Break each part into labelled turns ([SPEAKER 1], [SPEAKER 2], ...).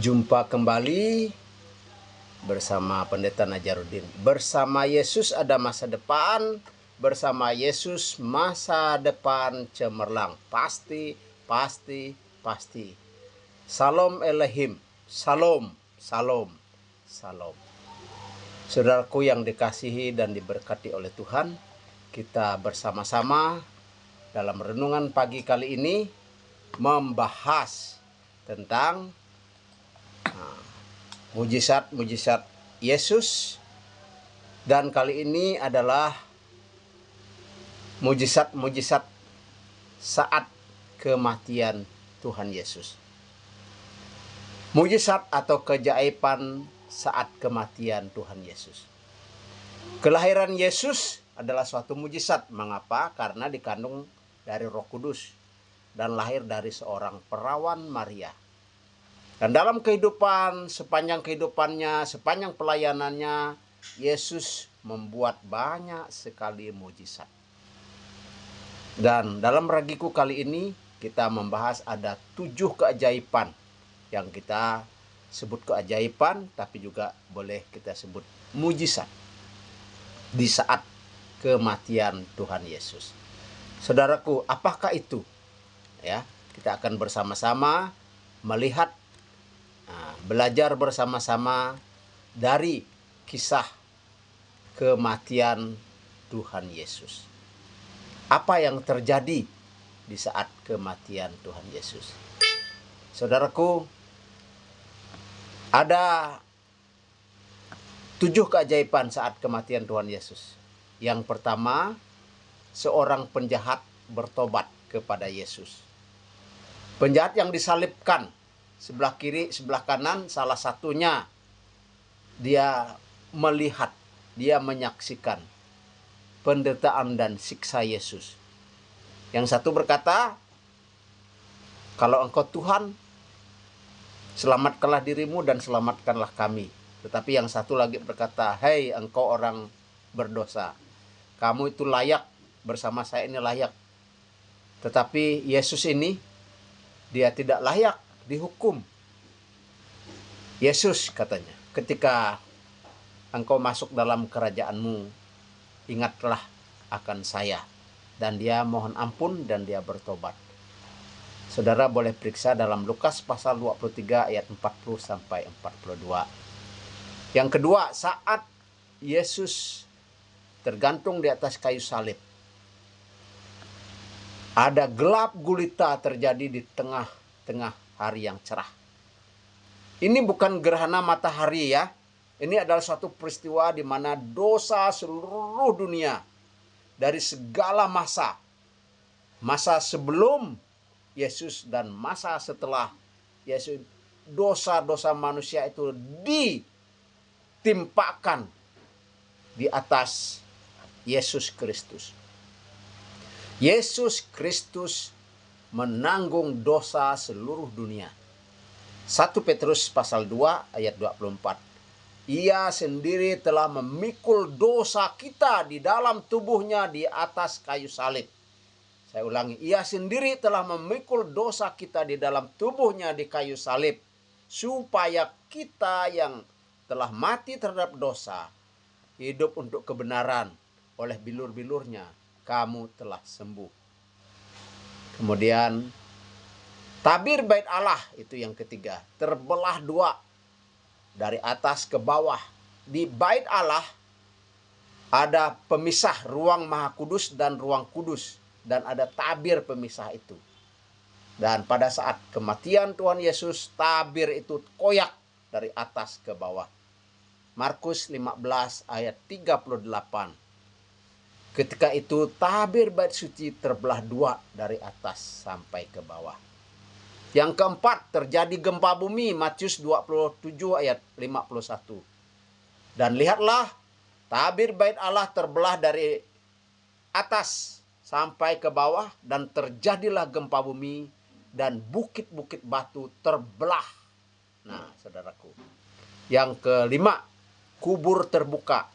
[SPEAKER 1] Jumpa kembali bersama Pendeta Najarudin. Bersama Yesus ada masa depan, bersama Yesus masa depan cemerlang. Pasti, pasti, pasti. Salam Elohim, salam, salam, salam. Saudaraku yang dikasihi dan diberkati oleh Tuhan, kita bersama-sama dalam renungan pagi kali ini membahas tentang mujizat-mujizat Yesus, dan kali ini adalah mujizat-mujizat saat kematian Tuhan Yesus. Mujizat atau keajaiban saat kematian Tuhan Yesus. Kelahiran Yesus adalah suatu mujizat. Mengapa? Karena dikandung dari Roh Kudus dan lahir dari seorang perawan Maria. Dan dalam kehidupan, sepanjang kehidupannya, sepanjang pelayanannya, Yesus membuat banyak sekali mujizat. Dan dalam ragiku kali ini, kita membahas ada 7 keajaiban yang kita sebut keajaiban, tapi juga boleh kita sebut mujizat di saat kematian Tuhan Yesus. Saudaraku, apakah itu? Ya, kita akan bersama-sama melihat, belajar bersama-sama dari kisah kematian Tuhan Yesus. Apa yang terjadi di saat kematian Tuhan Yesus? Saudaraku, ada 7 keajaiban saat kematian Tuhan Yesus. Yang pertama, seorang penjahat bertobat kepada Yesus. Penjahat yang disalibkan, sebelah kiri, sebelah kanan, salah satunya dia melihat, dia menyaksikan penderitaan dan siksa Yesus. Yang satu berkata, "Kalau Engkau Tuhan, selamatkanlah dirimu dan selamatkanlah kami." Tetapi yang satu lagi berkata, "Hei engkau orang berdosa, kamu itu layak, bersama saya ini layak." Tetapi Yesus ini, dia tidak layak dihukum. Yesus katanya, "Ketika engkau masuk dalam kerajaanmu, ingatlah akan saya." Dan dia mohon ampun dan dia bertobat. Saudara boleh periksa dalam Lukas pasal 23 ayat 40 sampai 42. Yang kedua, saat Yesus tergantung di atas kayu salib, ada gelap gulita terjadi di tengah-tengah hari yang cerah. Ini bukan gerhana matahari ya. Ini adalah suatu peristiwa di mana dosa seluruh dunia dari segala masa sebelum Yesus dan masa setelah Yesus, dosa-dosa manusia itu ditimpakan di atas Yesus Kristus. Yesus Kristus menanggung dosa seluruh dunia. 1 Petrus pasal 2 ayat 24. Ia sendiri telah memikul dosa kita di dalam tubuhnya di atas kayu salib. Saya ulangi, ia sendiri telah memikul dosa kita di dalam tubuhnya di kayu salib, supaya kita yang telah mati terhadap dosa, hidup untuk kebenaran. Oleh bilur-bilurnya kamu telah sembuh. Kemudian tabir bait Allah, itu yang ketiga, terbelah 2 dari atas ke bawah. Di bait Allah ada pemisah ruang Maha Kudus dan ruang kudus, dan ada tabir pemisah itu. Dan pada saat kematian Tuhan Yesus, tabir itu koyak dari atas ke bawah. Markus 15 ayat 38. Ketika itu tabir bait suci terbelah 2 dari atas sampai ke bawah. Yang keempat, terjadi gempa bumi, Matius 27 ayat 51. Dan lihatlah, tabir bait Allah terbelah dari atas sampai ke bawah, dan terjadilah gempa bumi, dan bukit-bukit batu terbelah. Nah, saudaraku. Yang kelima, kubur terbuka.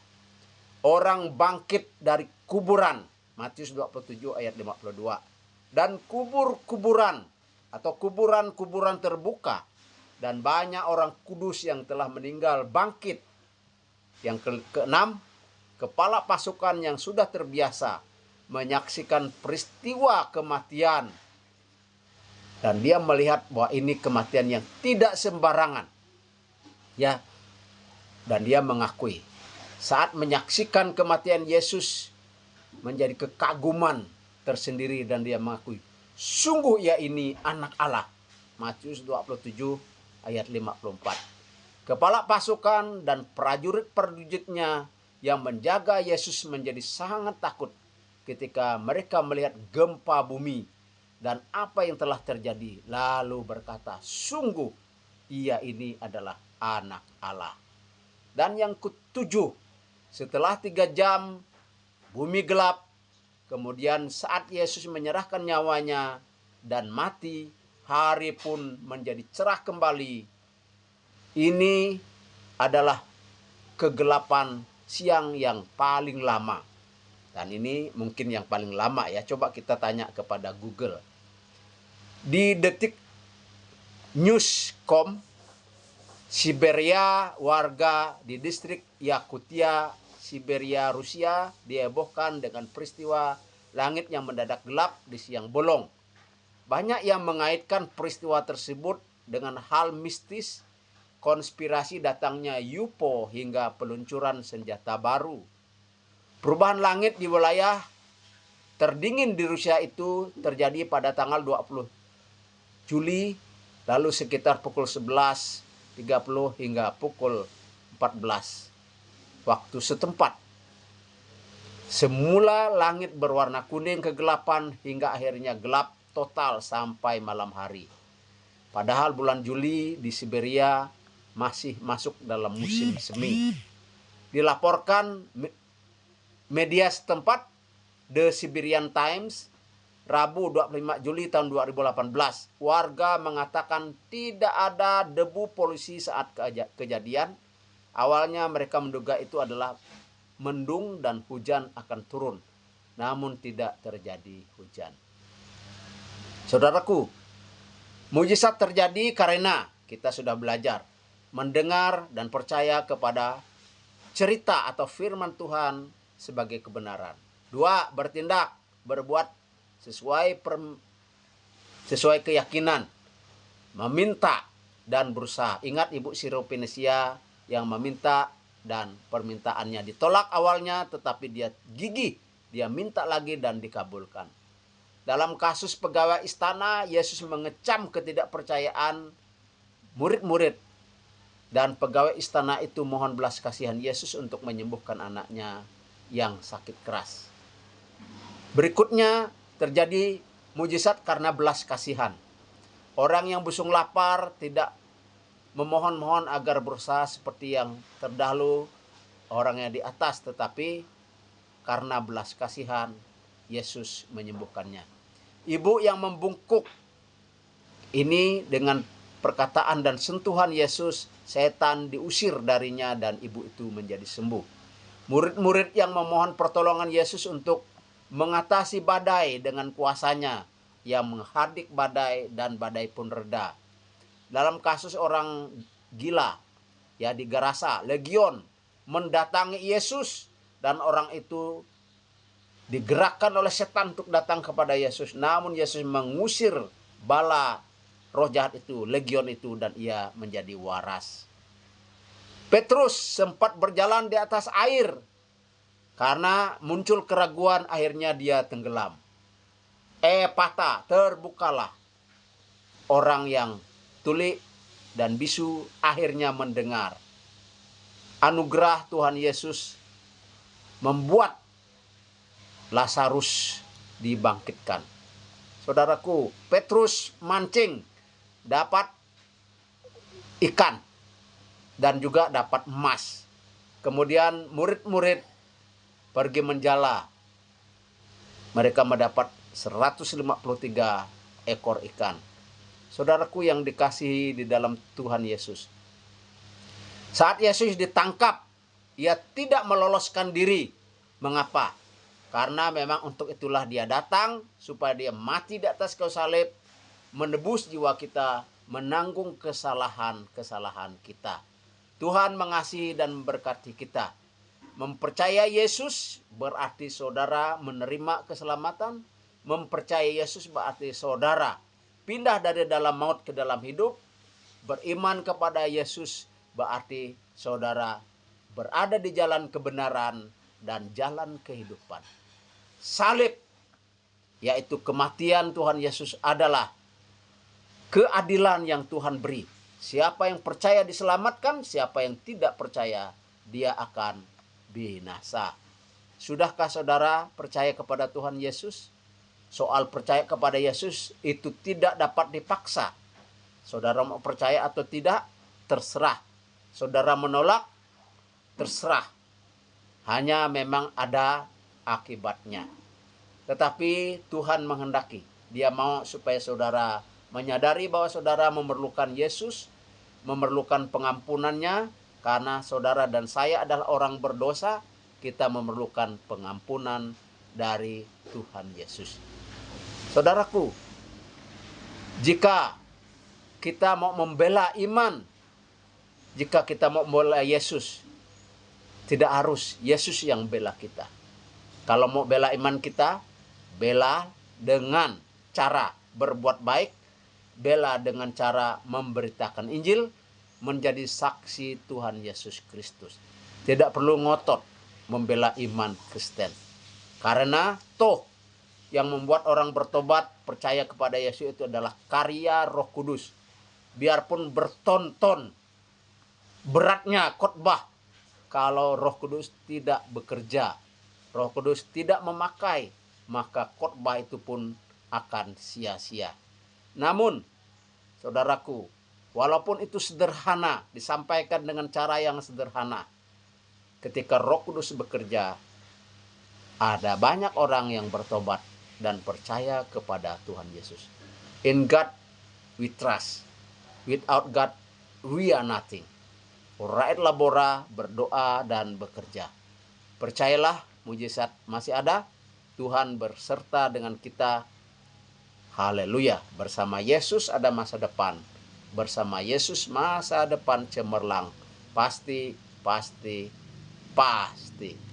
[SPEAKER 1] Orang bangkit dari kuburan, Matius 27 ayat 52. Dan kubur-kuburan atau kuburan-kuburan terbuka dan banyak orang kudus yang telah meninggal bangkit. Yang keenam, kepala pasukan yang sudah terbiasa menyaksikan peristiwa kematian, dan dia melihat bahwa ini kematian yang tidak sembarangan, ya, dan dia mengakui saat menyaksikan kematian Yesus menjadi kekaguman tersendiri, dan dia mengakui sungguh ia ini anak Allah. Matius 27 ayat 54. Kepala pasukan dan prajurit-prajuritnya yang menjaga Yesus menjadi sangat takut ketika mereka melihat gempa bumi dan apa yang telah terjadi, lalu berkata, sungguh ia ini adalah anak Allah. Dan yang ketujuh, setelah 3 jam bumi gelap, kemudian saat Yesus menyerahkan nyawanya dan mati, hari pun menjadi cerah kembali. Ini adalah kegelapan siang yang paling lama. Dan ini mungkin yang paling lama ya. Coba kita tanya kepada Google. Di Detik News.com, Siberia, warga di distrik Yakutia, Siberia, Rusia dihebohkan dengan peristiwa langit yang mendadak gelap di siang bolong. Banyak yang mengaitkan peristiwa tersebut dengan hal mistis, konspirasi datangnya UFO hingga peluncuran senjata baru. Perubahan langit di wilayah terdingin di Rusia itu terjadi pada tanggal 20 Juli, lalu sekitar pukul 11.30 hingga pukul 14 waktu setempat. Semula langit berwarna kuning kegelapan hingga akhirnya gelap total sampai malam hari. Padahal bulan Juli di Siberia masih masuk dalam musim semi. Dilaporkan media setempat, The Siberian Times, Rabu 25 Juli tahun 2018, warga mengatakan tidak ada debu polusi saat kejadian. Awalnya mereka menduga itu adalah mendung dan hujan akan turun, namun tidak terjadi hujan. Saudaraku, mujizat terjadi karena kita sudah belajar mendengar dan percaya kepada cerita atau firman Tuhan sebagai kebenaran. 2, bertindak, berbuat sesuai keyakinan, meminta dan berusaha. Ingat Ibu Syrophoenisia yang meminta dan permintaannya ditolak awalnya, tetapi dia gigih, dia minta lagi dan dikabulkan. Dalam kasus pegawai istana, Yesus mengecam ketidakpercayaan murid-murid, dan pegawai istana itu mohon belas kasihan Yesus untuk menyembuhkan anaknya yang sakit keras. Berikutnya terjadi mujizat karena belas kasihan. Orang yang busung lapar tidak memohon-mohon agar berusaha seperti yang terdahulu orang yang di atas, tetapi karena belas kasihan Yesus menyembuhkannya. Ibu yang membungkuk ini, dengan perkataan dan sentuhan Yesus, setan diusir darinya dan ibu itu menjadi sembuh. Murid-murid yang memohon pertolongan Yesus untuk mengatasi badai dengan kuasanya yang menghardik badai, dan badai pun reda. Dalam kasus orang gila ya di Gerasa, legion mendatangi Yesus dan orang itu digerakkan oleh setan untuk datang kepada Yesus, namun Yesus mengusir bala roh jahat itu, legion itu, dan ia menjadi waras. Petrus sempat berjalan di atas air karena muncul keraguan, akhirnya dia tenggelam. Epata, terbukalah. Orang yang tuli dan bisu akhirnya mendengar. Anugerah Tuhan Yesus membuat Lazarus dibangkitkan. Saudaraku, Petrus mancing, dapat ikan dan juga dapat emas. Kemudian murid-murid pergi menjala. Mereka mendapat 153 ekor ikan. Saudaraku yang dikasihi di dalam Tuhan Yesus, saat Yesus ditangkap, ia tidak meloloskan diri. Mengapa? Karena memang untuk itulah dia datang, supaya dia mati di atas kayu salib, menebus jiwa kita menanggung kesalahan-kesalahan kita. Tuhan mengasihi dan memberkati kita. Mempercayai Yesus berarti saudara menerima keselamatan. Mempercayai Yesus berarti saudara pindah dari dalam maut ke dalam hidup. Beriman kepada Yesus berarti saudara berada di jalan kebenaran dan jalan kehidupan. Salib, yaitu kematian Tuhan Yesus, adalah keadilan yang Tuhan beri. Siapa yang percaya diselamatkan, siapa yang tidak percaya dia akan binasa. Sudahkah saudara percaya kepada Tuhan Yesus? Soal percaya kepada Yesus itu tidak dapat dipaksa. Saudara mau percaya atau tidak, terserah. Saudara menolak, terserah. Hanya memang ada akibatnya. Tetapi Tuhan menghendaki. Dia mau supaya saudara menyadari bahwa saudara memerlukan Yesus, memerlukan pengampunannya, karena saudara dan saya adalah orang berdosa, kita memerlukan pengampunan dari Tuhan Yesus. Saudaraku, jika kita mau membela iman, jika kita mau membela Yesus, tidak harus Yesus yang bela kita. Kalau mau bela iman kita, bela dengan cara berbuat baik, bela dengan cara memberitakan Injil, menjadi saksi Tuhan Yesus Kristus. Tidak perlu ngotot membela iman Kristen. Karena toh yang membuat orang bertobat percaya kepada Yesus itu adalah karya Roh Kudus. Biarpun bertonton beratnya khotbah, kalau Roh Kudus tidak bekerja, Roh Kudus tidak memakai, maka khotbah itu pun akan sia-sia. Namun, saudaraku, walaupun itu sederhana, disampaikan dengan cara yang sederhana, ketika Roh Kudus bekerja, ada banyak orang yang bertobat dan percaya kepada Tuhan Yesus. In God we trust. Without God we are nothing. Rakyat labora, berdoa dan bekerja. Percayalah, mujizat masih ada. Tuhan berserta dengan kita. Haleluya. Bersama Yesus ada masa depan. Bersama Yesus masa depan cemerlang. Pasti, pasti, pasti.